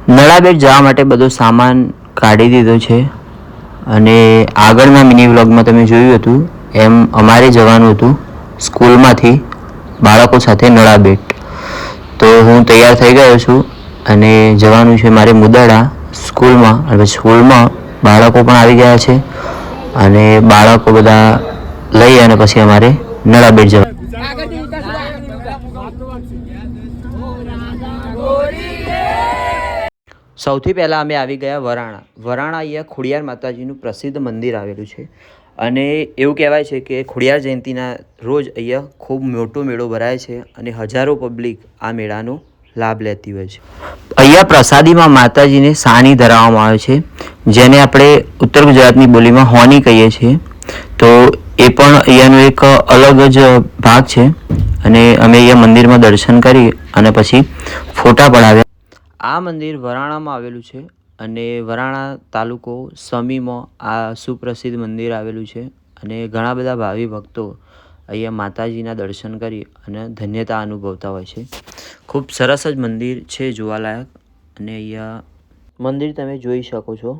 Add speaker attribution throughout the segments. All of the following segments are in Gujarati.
Speaker 1: નળાબેટ જવા માટે બધો સામાન કાઢી દીધો છે અને આગળના મિની વ્લોગમાં તમે જોયું હતું એમ અમારે જવાનું હતું સ્કૂલમાંથી બાળકો સાથે નળાબેટ. તો હું તૈયાર થઈ ગયો છું અને જવાનું છે મારે મુદડા સ્કૂલમાં. અને સ્કૂલમાં બાળકો પણ આવી ગયા છે અને બાળકો બધા લઈ અને પછી અમારે નળાબેટ જવાનું. સૌથી પહેલાં અમે આવી ગયા વરાણા. વરાણા અહીંયા ખોડિયાર માતાજીનું પ્રસિદ્ધ મંદિર આવેલું છે અને એવું કહેવાય છે કે ખોડિયાર જયંતિના રોજ અહીંયા ખૂબ મોટો મેળો ભરાય છે અને હજારો પબ્લિક આ મેળાનો લાભ લેતી હોય છે. અહીંયા પ્રસાદીમાં માતાજીને સાની ધરાવવામાં આવે છે, જેને આપણે ઉત્તર ગુજરાતની બોલીમાં હોની કહીએ છીએ. તો એ પણ અહીંયાનો એક અલગ જ ભાગ છે અને અમે અહીંયા મંદિરમાં દર્શન કરી અને પછી ફોટા પડાવ્યા. આ મંદિર વરાણામાં આવેલું છે અને વરાણા તાલુકો સમીમાં આ સુપ્રસિદ્ધ મંદિર આવેલું છે અને ઘણા બધા ભાવિ ભક્તો અહીંયા માતાજીના દર્શન કરી અને ધન્યતા અનુભવતા હોય છે. ખૂબ સરસ જ મંદિર છે જોવાલાયક અને અહીંયા મંદિર તમે જોઈ શકો છો.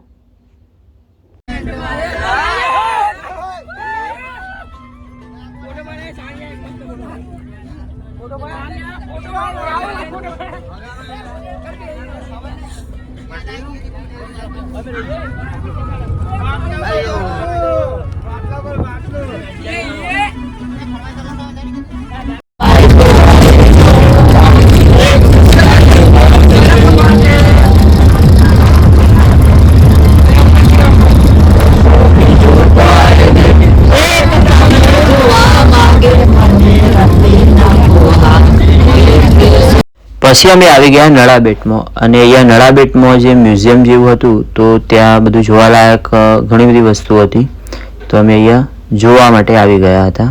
Speaker 1: પછી અમે આવી ગયા નળાબેટમાં અને અહીંયા નળાબેટમાં જે મ્યુઝિયમ જેવું હતું તો ત્યાં બધું જોવાલાયક ઘણી બધી વસ્તુઓ હતી. તો અમે અહીંયા જોવા માટે આવી ગયા હતા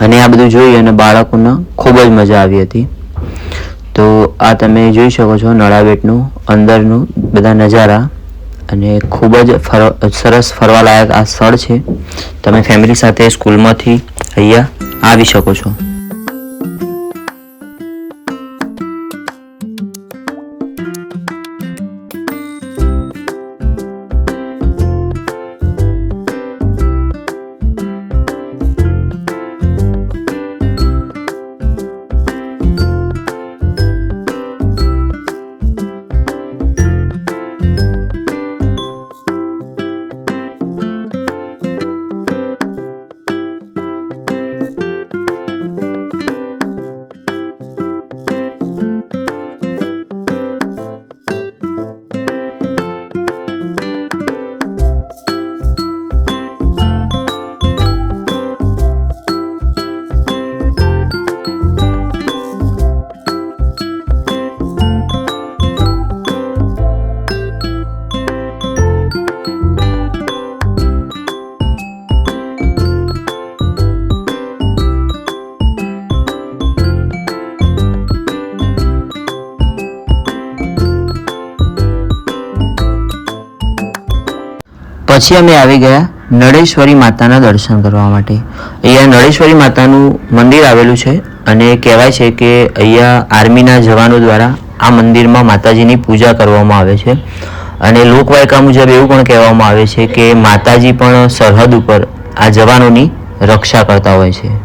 Speaker 1: અને આ બધું જોઈ અને બાળકોને ખૂબ જ મજા આવી હતી. તો આ તમે જોઈ શકો છો નળાબેટનું અંદરનું બધા નજારા અને ખૂબ જ સરસ ફરવાલાયક આ સ્થળ છે. તમે ફેમિલી સાથે સ્કૂલમાંથી અહીંયા આવી શકો છો. પછી અમે આવી ગયા નળેશ્વરી માતાના દર્શન કરવા માટે. અહીંયા નળેશ્વરી માતાનું મંદિર આવેલું છે અને કહેવાય છે કે અહીંયા આર્મીના જવાનો દ્વારા આ મંદિરમાં માતાજીની પૂજા કરવામાં આવે છે અને લોકવાયકા મુજબ એવું પણ કહેવામાં આવે છે કે માતાજી પણ સરહદ ઉપર આ જવાનોની રક્ષા કરતા હોય છે.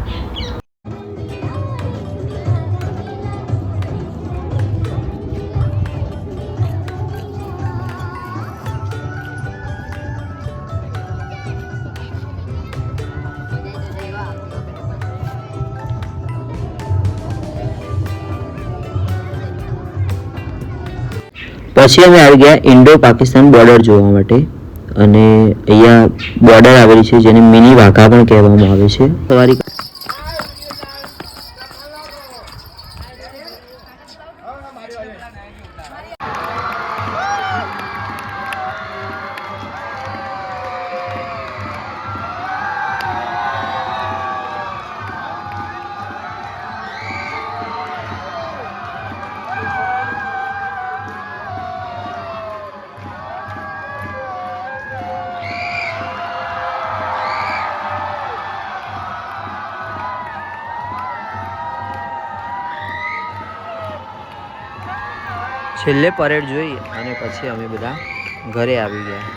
Speaker 1: પછી અમે આવી ગયા ઇન્ડો પાકિસ્તાન બોર્ડર જોવા માટે અને અહીંયા બોર્ડર આવેલી છે જેને મિની વાઘા પણ કહેવામાં આવે છે. સવારી છેલ્લે પરેડ જોઈ અને પછી અમે બધા ઘરે આવી ગયા.